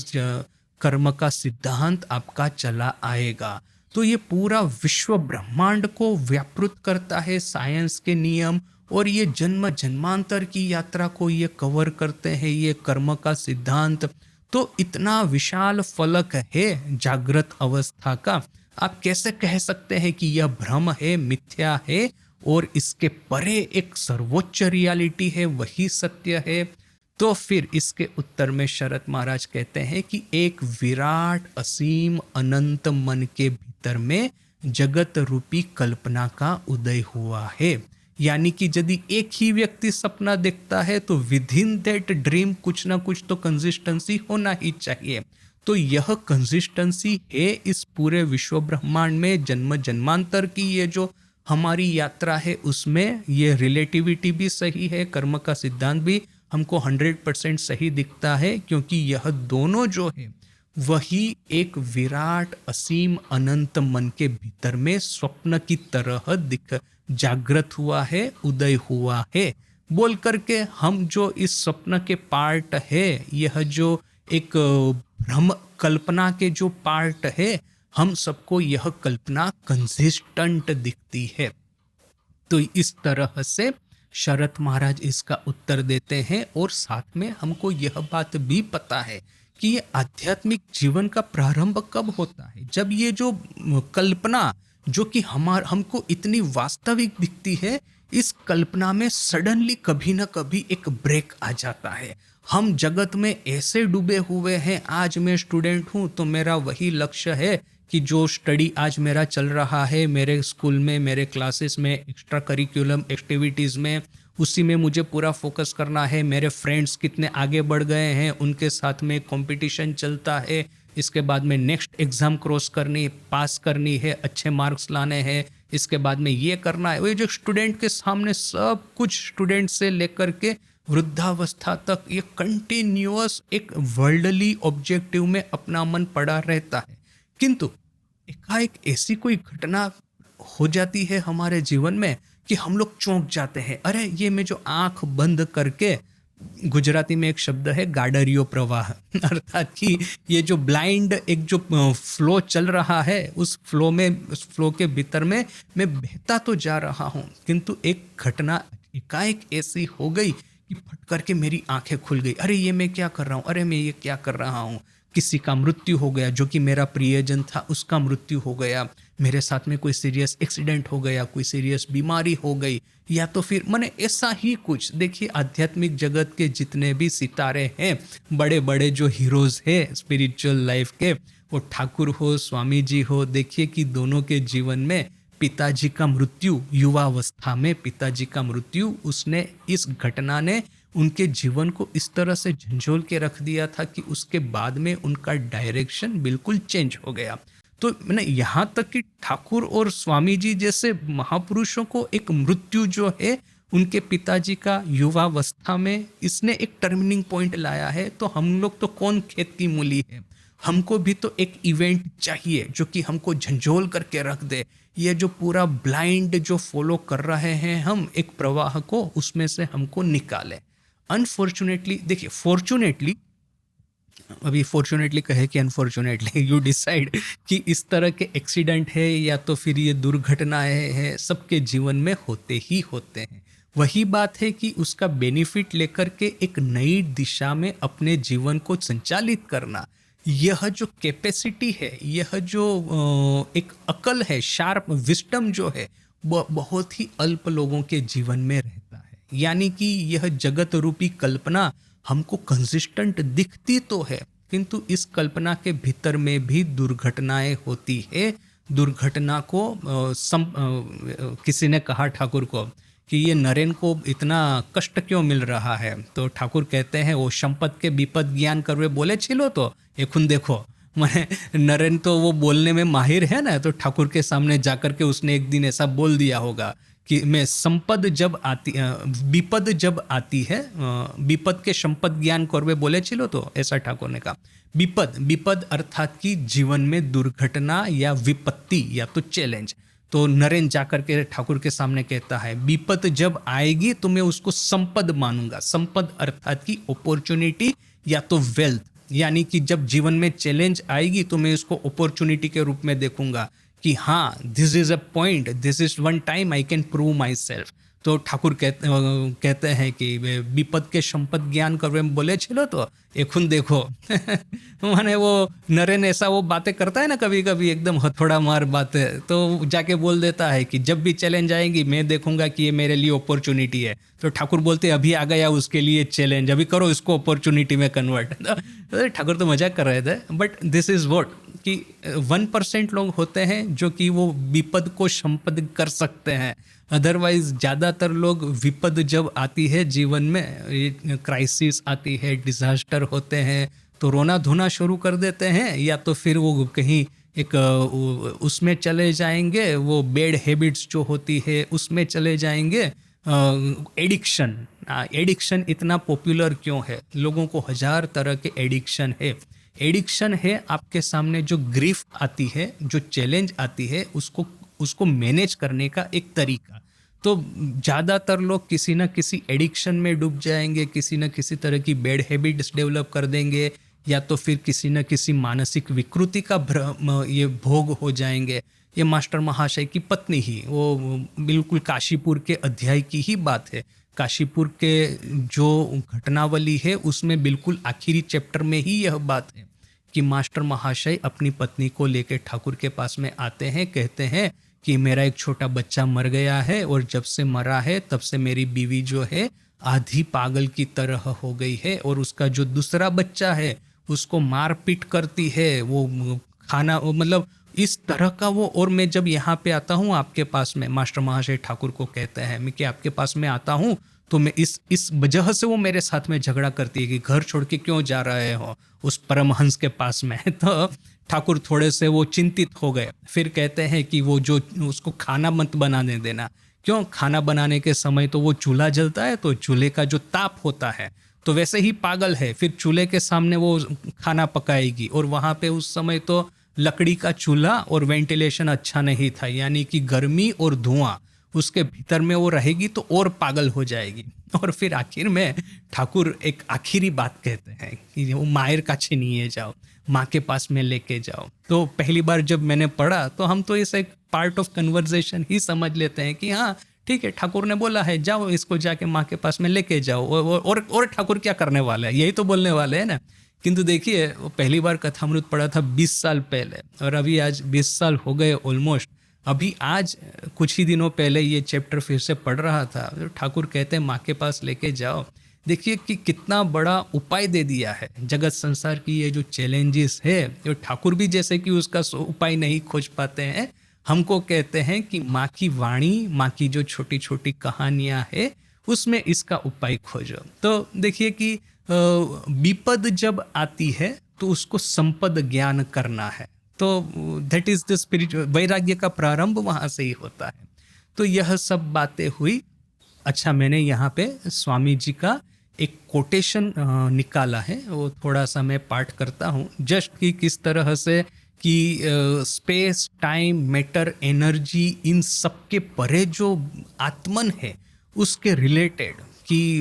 कर्म का सिद्धांत आपका चला आएगा। तो ये पूरा विश्व ब्रह्मांड को व्यापृत करता है साइंस के नियम, और ये जन्म जन्मांतर की यात्रा को ये कवर करते हैं ये कर्म का सिद्धांत। तो इतना विशाल फलक है जागृत अवस्था का, आप कैसे कह सकते हैं कि यह भ्रम है, मिथ्या है, और इसके परे एक सर्वोच्च रियलिटी है, वही सत्य है? तो फिर इसके उत्तर में शरत महाराज कहते हैं कि एक विराट असीम अनंत मन के भीतर में जगत रूपी कल्पना का उदय हुआ है। यानी कि यदि एक ही व्यक्ति सपना देखता है तो विद इन दैट ड्रीम कुछ ना कुछ तो कंसिस्टेंसी होना ही चाहिए। तो यह कंसिस्टेंसी है इस पूरे विश्व ब्रह्मांड में, जन्म जन्मांतर की ये जो हमारी यात्रा है उसमें ये रिलेटिविटी भी सही है, कर्म का सिद्धांत भी हमको 100% सही दिखता है, क्योंकि यह दोनों जो है वही एक विराट असीम अनंत मन के भीतर में स्वप्न की तरह दिख जागृत हुआ है, उदय हुआ है। बोल करके हम जो इस स्वप्न के पार्ट है, यह जो एक भ्रम कल्पना के जो पार्ट है, हम सबको यह कल्पना कंसिस्टेंट दिखती है। तो इस तरह से शरत महाराज इसका उत्तर देते हैं, और साथ में हमको यह बात भी पता है कि ये आध्यात्मिक जीवन का प्रारंभ कब होता है, जब ये जो कल्पना जो कि हमको इतनी वास्तविक दिखती है, इस कल्पना में सडनली कभी ना कभी एक ब्रेक आ जाता है। हम जगत में ऐसे डूबे हुए हैं, आज मैं स्टूडेंट हूँ तो मेरा वही लक्ष्य है कि जो स्टडी आज मेरा चल रहा है मेरे स्कूल में, मेरे क्लासेस में, एक्स्ट्रा करिकुलम एक्टिविटीज़ में, उसी में मुझे पूरा फोकस करना है। मेरे फ्रेंड्स कितने आगे बढ़ गए हैं, उनके साथ में कंपटीशन चलता है। इसके बाद में नेक्स्ट एग्ज़ाम क्रॉस करनी, पास करनी है, अच्छे मार्क्स लाने हैं, इसके बाद में ये करना है। वो जो स्टूडेंट के सामने सब कुछ, स्टूडेंट से लेकर के वृद्धावस्था तक ये कंटिन्यूअस एक वर्ल्डली ऑब्जेक्टिव में अपना मन पड़ा रहता है। किंतु एकाएक ऐसी कोई घटना हो जाती है हमारे जीवन में कि हम लोग चौंक जाते हैं। अरे ये मैं जो आंख बंद करके, गुजराती में एक शब्द है गाडरियो प्रवाह, अर्थात कि ये जो ब्लाइंड एक जो फ्लो चल रहा है, उस फ्लो के भीतर में मैं बहता तो जा रहा हूँ, किंतु एक घटना एकाएक ऐसी हो गई कि फट करके मेरी आंखें खुल गई। अरे ये मैं क्या कर रहा हूँ, अरे मैं ये क्या कर रहा हूँ। किसी का मृत्यु हो गया, जो कि मेरा प्रियजन था, उसका मृत्यु हो गया। मेरे साथ में कोई सीरियस एक्सीडेंट हो गया, कोई सीरियस बीमारी हो गई, या तो फिर मैंने ऐसा ही कुछ। देखिए आध्यात्मिक जगत के जितने भी सितारे हैं, बड़े बड़े जो हीरोज हैं स्पिरिचुअल लाइफ के, वो ठाकुर हो, स्वामी जी हो, देखिए कि दोनों के जीवन में पिताजी का मृत्यु, युवावस्था में पिताजी का मृत्यु, उसने इस घटना ने उनके जीवन को इस तरह से झंझोल के रख दिया था कि उसके बाद में उनका डायरेक्शन बिल्कुल चेंज हो गया। तो मैंने यहाँ तक कि ठाकुर और स्वामी जी जैसे महापुरुषों को एक मृत्यु जो है उनके पिताजी का युवावस्था में, इसने एक टर्निंग पॉइंट लाया है। तो हम लोग तो कौन खेत की मूली है, हमको भी तो एक इवेंट चाहिए जो कि हमको झंझोल करके रख दे। ये जो पूरा ब्लाइंड जो फॉलो कर रहे हैं हम एक प्रवाह को, उसमें से हमको निकाले। अनफॉर्चुनेटली, देखिए फॉर्चुनेटली, अभी फॉर्चुनेटली कहे कि अनफॉर्चुनेटली, यू डिसाइड कि इस तरह के एक्सीडेंट है या तो फिर ये दुर्घटनाएं हैं, सबके जीवन में होते ही होते हैं। वही बात है कि उसका बेनिफिट लेकर के एक नई दिशा में अपने जीवन को संचालित करना, यह जो कैपेसिटी है, यह जो एक अकल है, शार्प विस्डम जो है, वह बहुत ही अल्प लोगों के जीवन में रहता है। यानी कि यह जगत रूपी कल्पना हमको कंसिस्टेंट दिखती तो है, किंतु इस कल्पना के भीतर में भी दुर्घटनाएं होती है। दुर्घटना को किसी ने कहा ठाकुर को कि ये नरेन को इतना कष्ट क्यों मिल रहा है। तो ठाकुर कहते हैं वो संपत के विपद ज्ञान करवे बोले छिलो तो एखुन देखो। मैंने नरेन तो वो बोलने में माहिर है ना, तो ठाकुर के सामने जाकर के उसने एक दिन ऐसा बोल दिया होगा कि मैं संपद जब आती विपद जब आती है विपद के संपद ज्ञान करवे बोले छिलो तो, ऐसा ठाकुर ने कहा। विपद विपद अर्थात कि जीवन में दुर्घटना या विपत्ति या तो चैलेंज। तो नरेन जाकर के ठाकुर के सामने कहता है विपद जब आएगी तो मैं उसको संपद मानूंगा। संपद अर्थात की अपॉर्चुनिटी या तो वेल्थ, यानी कि जब जीवन में चैलेंज आएगी तो मैं उसको अपॉर्चुनिटी के रूप में देखूंगा कि हाँ this is a point, this is one time I can prove my self. तो ठाकुर कहते हैं कि विपद के संपद ज्ञान करवे बोले छिलो तो एखुन देखो। माने वो नरेन ऐसा वो बातें करता है ना कभी कभी एकदम हथौड़ा मार बातें, तो जाके बोल देता है कि जब भी चैलेंज आएंगी मैं देखूंगा कि ये मेरे लिए अपॉर्चुनिटी है। तो ठाकुर बोलते अभी आ गया उसके लिए चैलेंज, अभी करो इसको अपॉर्चुनिटी में कन्वर्ट। तो ठाकुर तो मजाक कर रहे थे, बट दिस इज व्हाट कि 1% लोग होते हैं जो कि वो विपद को संपद कर सकते हैं। अदरवाइज ज़्यादातर लोग विपद जब आती है जीवन में, क्राइसिस आती है, डिजास्टर होते हैं, तो रोना धोना शुरू कर देते हैं, या तो फिर वो कहीं एक उसमें चले जाएंगे, वो बैड हैबिट्स जो होती है उसमें चले जाएंगे। एडिक्शन, एडिक्शन इतना पॉपुलर क्यों है? लोगों को 1000 तरह के एडिक्शन है। एडिक्शन है आपके सामने जो ग्रीफ आती है, जो चैलेंज आती है, उसको मैनेज करने का एक तरीका। तो ज़्यादातर लोग किसी न किसी एडिक्शन में डूब जाएंगे, किसी न किसी तरह की बैड हैबिट्स डेवलप कर देंगे, या तो फिर किसी न किसी मानसिक विकृति का ये भोग हो जाएंगे। ये मास्टर महाशय की पत्नी ही, वो बिल्कुल काशीपुर के अध्याय की ही बात है। काशीपुर के जो घटनावली है उसमें बिल्कुल आखिरी चैप्टर में ही यह बात है कि मास्टर महाशय अपनी पत्नी को लेकर ठाकुर के पास में आते हैं, कहते हैं कि मेरा एक छोटा बच्चा मर गया है और जब से मरा है तब से मेरी बीवी जो है आधी पागल की तरह हो गई है, और उसका जो दूसरा बच्चा है उसको मार पीट करती है, वो खाना मतलब इस तरह का वो। और मैं जब यहाँ पे आता हूँ आपके पास में, मास्टर महाशय ठाकुर को कहते हैं मैं कि आपके पास में आता हूँ तो मैं इस वजह से वो मेरे साथ में झगड़ा करती है कि घर छोड़ के क्यों जा रहे हो उस परमहंस के पास में। तो ठाकुर थोड़े से वो चिंतित हो गए। फिर कहते हैं कि वो जो उसको खाना मत बनाने देना। क्यों? खाना बनाने के समय तो वो चूल्हा जलता है, तो चूल्हे का जो ताप होता है तो वैसे ही पागल है, फिर चूल्हे के सामने वो खाना पकाएगी, और वहाँ पे उस समय तो लकड़ी का चूल्हा और वेंटिलेशन अच्छा नहीं था, यानी कि गर्मी और धुआं उसके भीतर में वो रहेगी तो और पागल हो जाएगी। और फिर आखिर में ठाकुर एक आखिरी बात कहते हैं कि वो मायर का छीनिए जाओ, माँ के पास में लेके जाओ। तो पहली बार जब मैंने पढ़ा तो हम तो इसे एक पार्ट ऑफ कन्वर्सेशन ही समझ लेते हैं कि हाँ ठीक है, ठाकुर ने बोला है जाओ इसको जाके माँ के पास में लेके जाओ, और ठाकुर क्या करने वाला है, यही तो बोलने वाले हैं ना। किंतु देखिए वो पहली बार कथामृत पढ़ा था 20 साल पहले, और अभी आज 20 साल हो गए ऑलमोस्ट। अभी आज कुछ ही दिनों पहले ये चैप्टर फिर से पढ़ रहा था, तो ठाकुर कहते हैं माँ के पास लेके जाओ। देखिए कि कितना बड़ा उपाय दे दिया है। जगत संसार की ये जो चैलेंजेस है, जो ठाकुर भी जैसे कि उसका उपाय नहीं खोज पाते हैं, हमको कहते हैं कि माँ की वाणी, माँ की जो छोटी छोटी कहानियाँ है उसमें इसका उपाय खोजो। तो देखिए कि विपद जब आती है तो उसको संपद ज्ञान करना है। तो दैट इज द स्पिरिचुअल, वैराग्य का प्रारंभ वहाँ से ही होता है। तो यह सब बातें हुई। अच्छा, मैंने यहाँ पे स्वामी जी का एक कोटेशन निकाला है, वो थोड़ा सा मैं पाठ करता हूँ, जस्ट कि किस तरह से कि स्पेस, टाइम, मैटर, एनर्जी, इन सब के परे जो आत्मन है उसके रिलेटेड, कि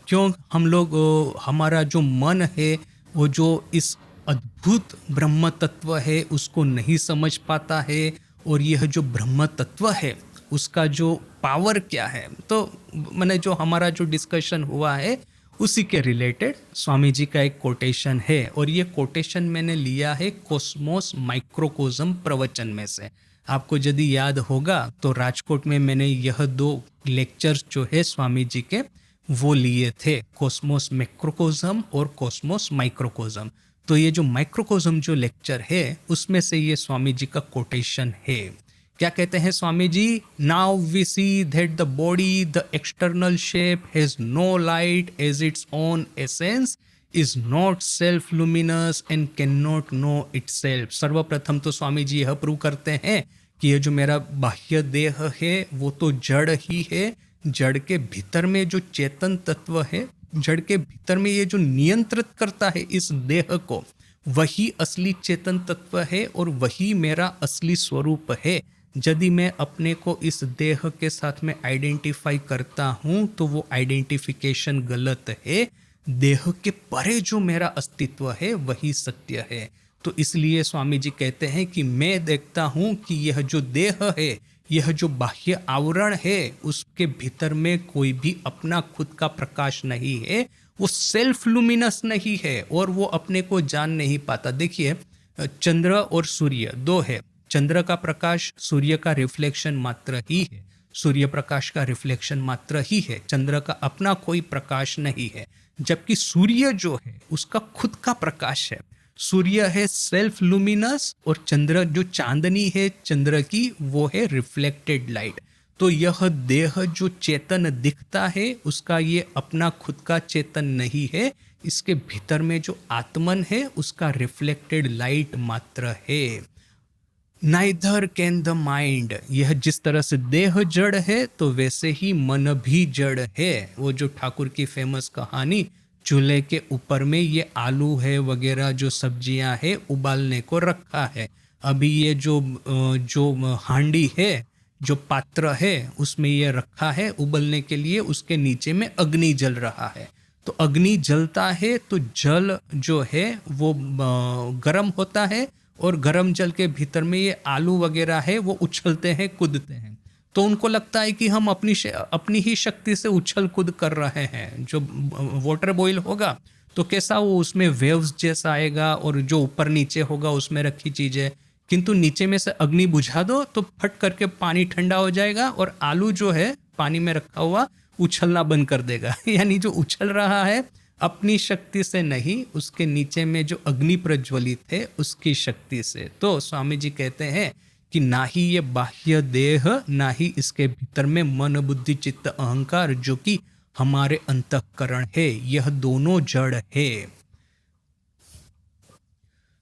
क्यों हम लोग हमारा जो मन है वो जो इस अद्भुत ब्रह्म तत्व है उसको नहीं समझ पाता है, और यह जो ब्रह्म तत्व है उसका जो पावर क्या है। तो मैंने जो हमारा जो डिस्कशन हुआ है उसी के रिलेटेड स्वामी जी का एक कोटेशन है, और ये कोटेशन मैंने लिया है कॉस्मोस माइक्रोकोज्म प्रवचन में से। आपको यदि याद होगा तो राजकोट में मैंने यह 2 लेक्चर्स जो है स्वामी जी के वो लिए थे, कॉस्मोस मैक्रोकोज्म और कॉस्मोस माइक्रोकोज्म। तो ये जो माइक्रोकोज्म जो लेक्चर है उसमें से ये स्वामी जी का कोटेशन है क्या कहते हैं Swami ji? Now we see that the body, the external shape has no light as its own essence, is not self luminous and can not know itself. सर्वप्रथम तो स्वामी जी यह प्रूव करते हैं कि ये जो मेरा बाह्य देह है वो तो जड़ ही है। जड़ के भीतर में जो चेतन तत्व है, जड़ के भीतर में ये जो नियंत्रित करता है इस देह को, वही असली चेतन तत्व है और वही मेरा असली स्वरूप है। यदि मैं अपने को इस देह के साथ में आइडेंटिफाई करता हूँ तो वो आइडेंटिफिकेशन गलत है। देह के परे जो मेरा अस्तित्व है वही सत्य है। तो इसलिए स्वामी जी कहते हैं कि मैं देखता हूँ कि यह जो देह है, यह जो बाह्य आवरण है, उसके भीतर में कोई भी अपना खुद का प्रकाश नहीं है, वो सेल्फ लुमिनस नहीं है और वो अपने को जान नहीं पाता। देखिए, चंद्र और सूर्य दो है। चंद्र का प्रकाश सूर्य का रिफ्लेक्शन मात्र ही है, सूर्य प्रकाश का रिफ्लेक्शन मात्र ही है, चंद्र का अपना कोई प्रकाश नहीं है। जबकि सूर्य जो है उसका खुद का प्रकाश है। सूर्य है सेल्फ लुमिनस और चंद्र जो चांदनी है चंद्र की, वो है रिफ्लेक्टेड लाइट। तो यह देह जो चेतन दिखता है उसका ये अपना खुद का चेतन नहीं है, इसके भीतर में जो आत्मन है उसका रिफ्लेक्टेड लाइट मात्र है। नाइदर कैन द माइंड, यह जिस तरह से देह जड़ है तो वैसे ही मन भी जड़ है। वो जो ठाकुर की फेमस कहानी, चूल्हे के ऊपर में ये आलू है वगैरह जो सब्जियां है उबालने को रखा है। अभी ये जो हांडी है, जो पात्र है, उसमें ये रखा है उबलने के लिए, उसके नीचे में अग्नि जल रहा है। तो अग्नि जलता है तो जल जो है वो गर्म होता है और गर्म जल के भीतर में ये आलू वगैरह है वो उछलते हैं, कूदते हैं। तो उनको लगता है कि हम अपनी ही शक्ति से उछल कूद कर रहे हैं। जो वाटर बॉईल होगा तो कैसा वो उसमें वेव्स जैसा आएगा और जो ऊपर नीचे होगा उसमें रखी चीज़ें, किंतु नीचे में से अग्नि बुझा दो तो फट करके पानी ठंडा हो जाएगा और आलू जो है पानी में रखा हुआ उछलना बंद कर देगा। यानी जो उछल रहा है अपनी शक्ति से नहीं, उसके नीचे में जो अग्नि प्रज्वलित है उसकी शक्ति से। तो स्वामी जी कहते हैं कि ना ही ये बाह्य देह, ना ही इसके भीतर में मन बुद्धि चित्त अहंकार जो कि हमारे अंतःकरण है, यह दोनों जड़ है।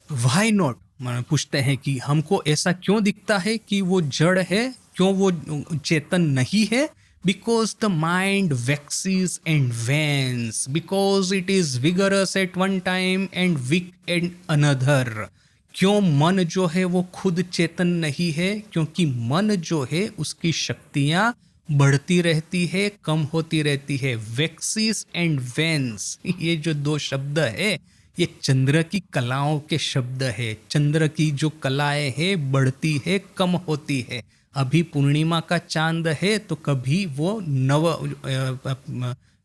व्हाई नॉट, पूछते हैं कि हमको ऐसा क्यों दिखता है कि वो जड़ है, क्यों वो चेतन नहीं है? Because the mind waxes and wanes, because it is vigorous at one time and weak at another। क्यों मन जो है वो खुद चेतन नहीं है? क्योंकि मन जो है उसकी शक्तियां बढ़ती रहती है, कम होती रहती है। वैक्सीज एंड वेन्स, ये जो दो शब्द है ये चंद्र की कलाओं के शब्द है। चंद्र की जो कलाएं है बढ़ती है, कम होती है। अभी पूर्णिमा का चांद है तो कभी वो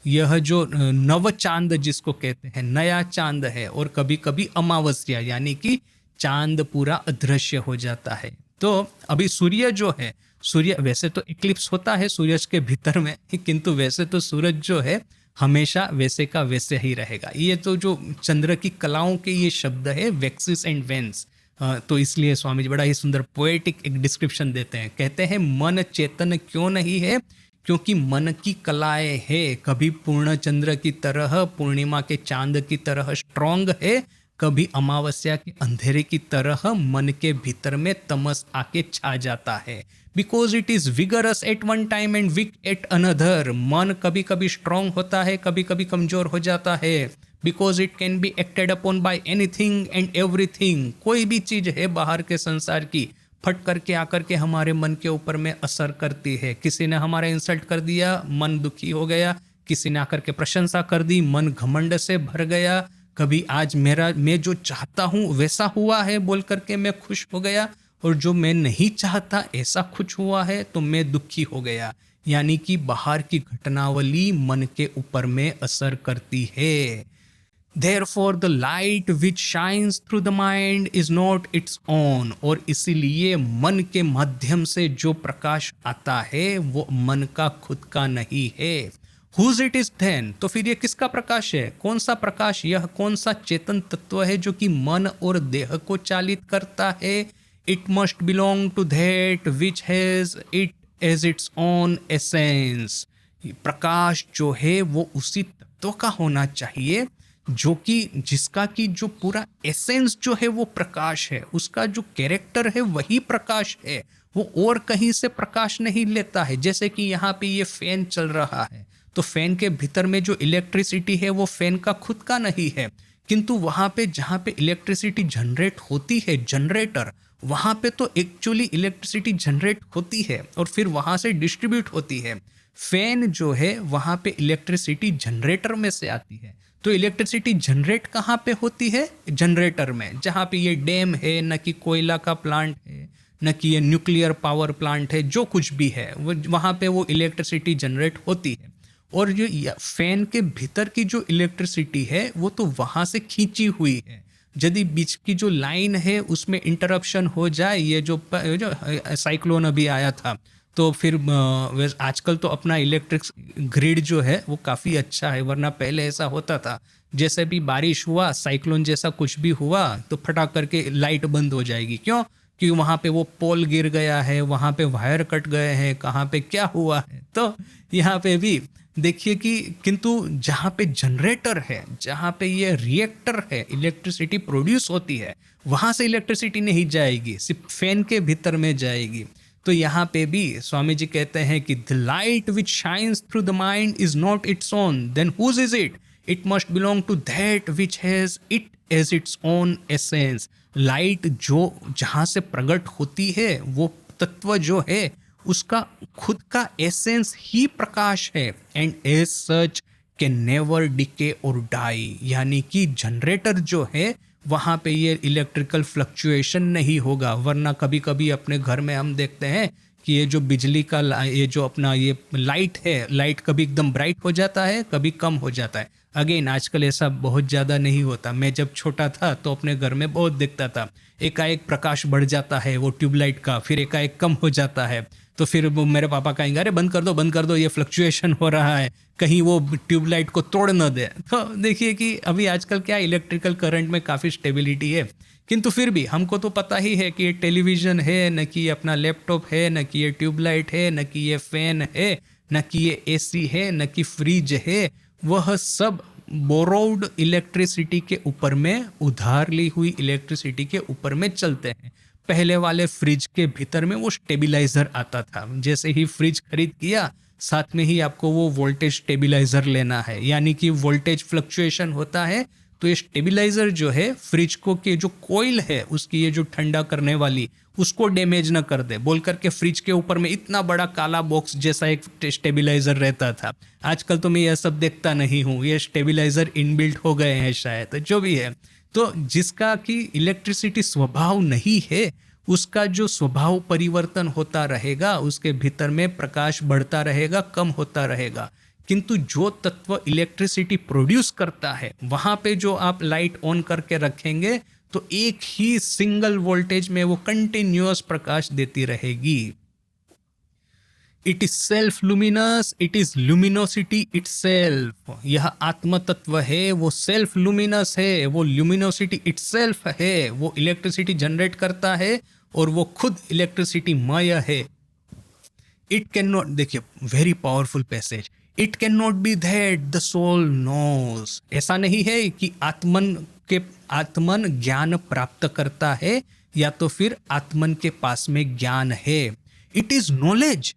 यह जो नव चांद जिसको कहते हैं नया चांद है, और कभी कभी अमावस्या यानी कि चांद पूरा अदृश्य हो जाता है। तो अभी सूर्य जो है, सूर्य वैसे तो इक्लिप्स होता है सूरज के भीतर में, किंतु वैसे तो सूरज जो है हमेशा वैसे का वैसे ही रहेगा। ये तो जो चंद्र की कलाओं के ये शब्द है वैक्सिस एंड वेन्स। तो इसलिए स्वामी जी बड़ा ही सुंदर पोएटिक एक डिस्क्रिप्शन देते हैं। कहते हैं मन चेतन क्यों नहीं है? क्योंकि मन की कलाएं है, कभी पूर्ण चंद्र की तरह, पूर्णिमा के चांद की तरह स्ट्रॉन्ग है, कभी अमावस्या के अंधेरे की तरह मन के भीतर में तमस आके छा जाता है। Because it is vigorous at one time and weak at another. मन कभी कभी स्ट्रॉन्ग होता है, कभी कभी कमजोर हो जाता है। Because it can be acted upon bye anything and everything. कोई भी चीज है बाहर के संसार की फट करके आकर के हमारे मन के ऊपर में असर करती है। किसी ने हमारा इंसल्ट कर दिया, मन दुखी हो गया। किसी ने आकर के प्रशंसा कर दी, मन घमंड से भर गया। कभी आज मैं जो चाहता हूँ वैसा हुआ है बोल करके मैं खुश हो गया, और जो मैं नहीं चाहता ऐसा कुछ हुआ है तो मैं दुखी हो गया। यानी कि बाहर की घटनावली मन के ऊपर में असर करती है। Therefore the light which shines through the mind is not its own। और इसीलिए मन के माध्यम से जो प्रकाश आता है वो मन का खुद का नहीं है। Whose it is then? तो फिर ये किसका प्रकाश है? कौन सा प्रकाश? यह कौन सा चेतन तत्व है जो कि मन और देह को चालित करता है? It must belong to that which has it as its own essence. प्रकाश जो है वो उसी तत्व का होना चाहिए जो कि जिसका कि जो पूरा एसेंस जो है वो प्रकाश है, उसका जो कैरेक्टर है वही प्रकाश है, वो और कहीं से प्रकाश नहीं लेता है। जैसे कि यहाँ पे ये फैन चल रहा है तो फैन के भीतर में जो इलेक्ट्रिसिटी है वो फैन का खुद का नहीं है, किंतु वहाँ पे जहाँ पे इलेक्ट्रिसिटी जनरेट होती है, जनरेटर, वहाँ पे तो एक्चुअली इलेक्ट्रिसिटी जनरेट होती है और फिर वहाँ से डिस्ट्रीब्यूट होती है। फैन जो है वहाँ पे इलेक्ट्रिसिटी जनरेटर में से आती है। तो इलेक्ट्रिसिटी जनरेट कहाँ पे होती है? जनरेटर में, जहाँ पे ये डैम है, न कि कोयला का प्लांट है, न कि ये न्यूक्लियर पावर प्लांट है, जो कुछ भी है वो वहाँ पे वो इलेक्ट्रिसिटी जनरेट होती है। और जो फैन के भीतर की जो इलेक्ट्रिसिटी है वो तो वहाँ से खींची हुई है। यदि बीच की जो लाइन है उसमें इंटरप्शन हो जाए, ये जो साइक्लोन अभी आया था, तो फिर आजकल तो अपना इलेक्ट्रिक ग्रिड जो है वो काफ़ी अच्छा है, वरना पहले ऐसा होता था जैसे भी बारिश हुआ, साइक्लोन जैसा कुछ भी हुआ तो फटाक करके लाइट बंद हो जाएगी। क्यों? क्योंकि वहाँ पे वो पोल गिर गया है, वहाँ पे वायर कट गए हैं, कहाँ पे क्या हुआ है। तो यहाँ पे भी देखिए कि किंतु जहाँ पे जनरेटर है, जहाँ पे ये रिएक्टर है, इलेक्ट्रिसिटी प्रोड्यूस होती है, वहाँ से इलेक्ट्रिसिटी नहीं जाएगी, सिर्फ फैन के भीतर में जाएगी। तो यहाँ पे भी स्वामी जी कहते हैं कि the light which shines through the mind is not its own, then whose is it? It must belong to that which has it as its own essence. Light जो जहाँ से प्रकट होती है वो तत्व जो है उसका खुद का एसेंस ही प्रकाश है, and as such can never decay और डाई। यानी कि जनरेटर जो है वहाँ पे ये इलेक्ट्रिकल फ्लक्चुएशन नहीं होगा, वरना कभी कभी अपने घर में हम देखते हैं कि ये जो बिजली का ये जो अपना ये लाइट है, लाइट कभी एकदम ब्राइट हो जाता है, कभी कम हो जाता है। अगेन आजकल ऐसा बहुत ज़्यादा नहीं होता। मैं जब छोटा था तो अपने घर में बहुत दिखता था, एकाएक प्रकाश बढ़ जाता है वो ट्यूबलाइट का, फिर एकाएक कम हो जाता है। तो फिर वो मेरे पापा कहेंगे अरे बंद कर दो, ये फ्लक्चुएशन हो रहा है, कहीं वो ट्यूबलाइट को तोड़ न दे। तो देखिए कि अभी आजकल क्या इलेक्ट्रिकल करंट में काफ़ी स्टेबिलिटी है, किंतु फिर भी हमको तो पता ही है कि ये टेलीविज़न है, न कि अपना लैपटॉप है, न कि ये ट्यूबलाइट है, न कि ये फ़ैन है, न कि ये एसी है, न कि फ्रिज है, वह सब बोरोड इलेक्ट्रिसिटी के ऊपर में, उधार ली हुई इलेक्ट्रिसिटी के ऊपर में चलते हैं। पहले वाले फ्रिज के भीतर में वो स्टेबिलाइजर आता था, जैसे ही फ्रिज खरीद किया साथ में ही आपको वो वोल्टेज स्टेबिलाइजर लेना है, यानी कि वोल्टेज फ्लक्चुएशन होता है तो ये स्टेबिलाइजर जो है फ्रिज को के जो कोयल है उसकी ये जो ठंडा करने वाली उसको डैमेज न कर दे बोल करके फ्रिज के ऊपर में इतना बड़ा काला बॉक्स जैसा एक स्टेबिलाइजर रहता था। आजकल तो मैं यह सब देखता नहीं हूँ, ये स्टेबिलाइजर इनबिल्ट हो गए हैं शायद, तो जो भी है। तो जिसका कि इलेक्ट्रिसिटी स्वभाव नहीं है उसका जो स्वभाव परिवर्तन होता रहेगा, उसके भीतर में प्रकाश बढ़ता रहेगा, कम होता रहेगा। किंतु जो तत्व इलेक्ट्रिसिटी प्रोड्यूस करता है वहाँ पे जो आप लाइट ऑन करके रखेंगे तो एक ही सिंगल वोल्टेज में वो कंटिन्यूअस प्रकाश देती रहेगी। It is self luminous, it is luminosity itself. यह आत्म तत्व है, वो सेल्फ लुमिनस है, वो लुमिनोसिटी इटसेल्फ है, वो इलेक्ट्रिसिटी जनरेट करता है और वो खुद इलेक्ट्रिसिटी मय है। इट कैन नॉट, देखिए very powerful passage, it can not be that the soul knows. ऐसा नहीं है कि आत्मन ज्ञान प्राप्त करता है या तो फिर आत्मन के पास में ज्ञान है। इट इज नॉलेज,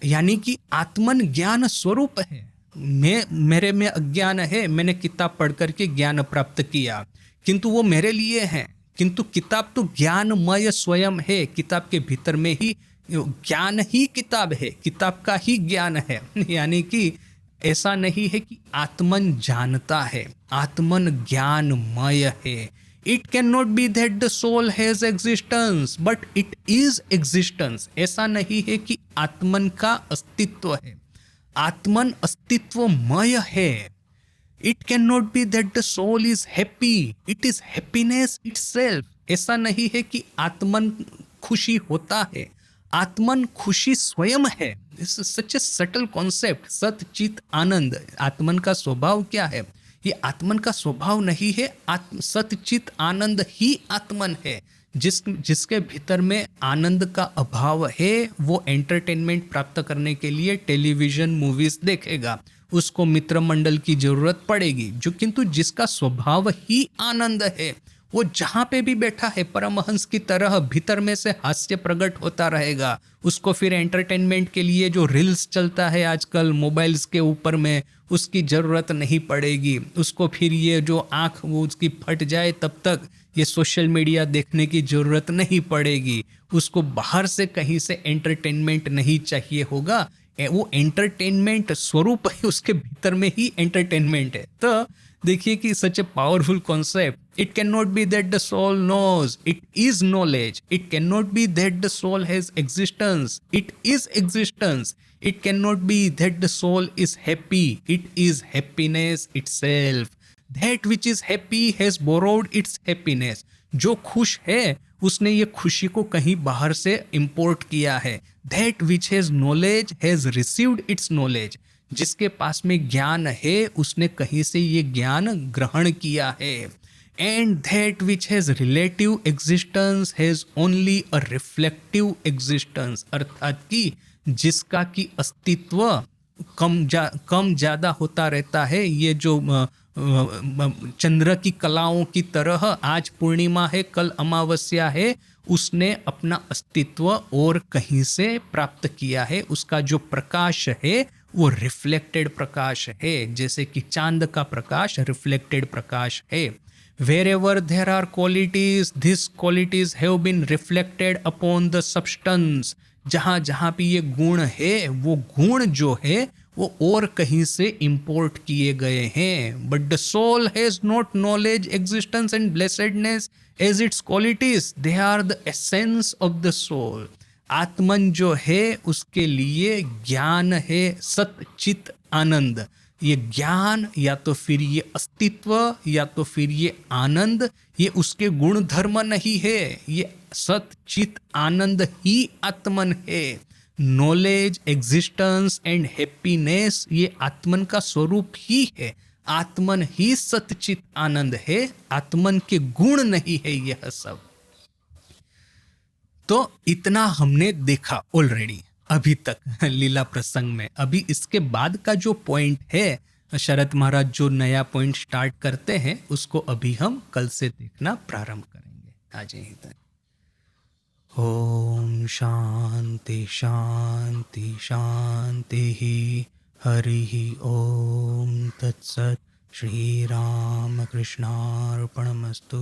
यानी कि आत्मन ज्ञान स्वरूप है। मेरे में अज्ञान है, मैंने किताब पढ़ करके ज्ञान प्राप्त किया, किंतु वो मेरे लिए है, किंतु किताब तो ज्ञानमय स्वयं है। किताब के भीतर में ही ज्ञान ही किताब है, किताब का ही ज्ञान है। यानी कि ऐसा नहीं है कि आत्मन जानता है, आत्मन ज्ञानमय है। It can not be that the soul has existence but it is existence. ऐसा नहीं है कि आत्मन का अस्तित्व है, आत्मन अस्तित्वमय है। It can not be that the soul is happy, it is happiness itself. ऐसा नहीं है कि आत्मन खुशी होता है, आत्मन खुशी स्वयं है। This is such A subtle concept, सत चित आनंद। आत्मन का स्वभाव क्या है? ये आत्मन का स्वभाव नहीं है, सत चित आनंद ही आत्मन है। जिसके भीतर में आनंद का अभाव है वो एंटरटेनमेंट प्राप्त करने के लिए टेलीविजन मूवीज देखेगा, उसको मित्र मंडल की जरूरत पड़ेगी। जो किंतु जिसका स्वभाव ही आनंद है वो जहाँ पे भी बैठा है परमहंस की तरह भीतर में से हास्य प्रकट होता रहेगा। उसको फिर एंटरटेनमेंट के लिए जो रील्स चलता है आजकल मोबाइल्स के ऊपर में उसकी ज़रूरत नहीं पड़ेगी। उसको फिर ये जो आँख वो उसकी फट जाए तब तक ये सोशल मीडिया देखने की ज़रूरत नहीं पड़ेगी। उसको बाहर से कहीं से एंटरटेनमेंट नहीं चाहिए होगा। वो एंटरटेनमेंट स्वरूप है, उसके भीतर में ही एंटरटेनमेंट है। तो देखिए कि such a powerful concept. It can not be that the soul knows, it is knowledge. It can not be that the soul has existence, it is existence. It can not be that the soul is happy, it is happiness itself. That which is happy has borrowed its happiness. जो खुश है उसने ये खुशी को कहीं बाहर से इंपोर्ट किया है। That which has knowledge has received it's knowledge. जिसके पास में ज्ञान है उसने कहीं से ये ज्ञान ग्रहण किया है। And that which has relative existence has only a reflective existence. अर्थात कि जिसका की अस्तित्व कम ज़्यादा होता रहता है। ये जो चंद्र की कलाओं की तरह आज पूर्णिमा है कल अमावस्या है, उसने अपना अस्तित्व और कहीं से प्राप्त किया है। उसका जो प्रकाश है वो रिफ्लेक्टेड प्रकाश है, जैसे कि चांद का प्रकाश रिफ्लेक्टेड प्रकाश है। Wherever there are qualities, these qualities have been reflected upon the substance। जहाँ जहाँ भी ये गुण है वो गुण जो है वो और कहीं से इंपोर्ट किए गए हैं। But the soul has not knowledge, existence and blessedness as its qualities, they are the essence of the soul. आत्मन जो है उसके लिए ज्ञान है, सत चित आनंद। ये ज्ञान या तो फिर ये अस्तित्व या तो फिर ये आनंद, ये उसके गुण धर्म नहीं है। ये सत चित आनंद ही आत्मन है। नॉलेज, एग्जिस्टेंस एंड हैप्पीनेस ये आत्मन का स्वरूप ही है। आत्मन ही सतचित आनंद है, आत्मन के गुण नहीं है यह सब। तो इतना हमने देखा ऑलरेडी अभी तक लीला प्रसंग में। अभी इसके बाद का जो पॉइंट है, शरद महाराज जो नया पॉइंट स्टार्ट करते हैं उसको अभी हम कल से देखना प्रारंभ करेंगे। आज यहीं तक। ओम शांति शांति शांति। हरि ओम तत्सत। श्री राम कृष्णार्पणमस्तु।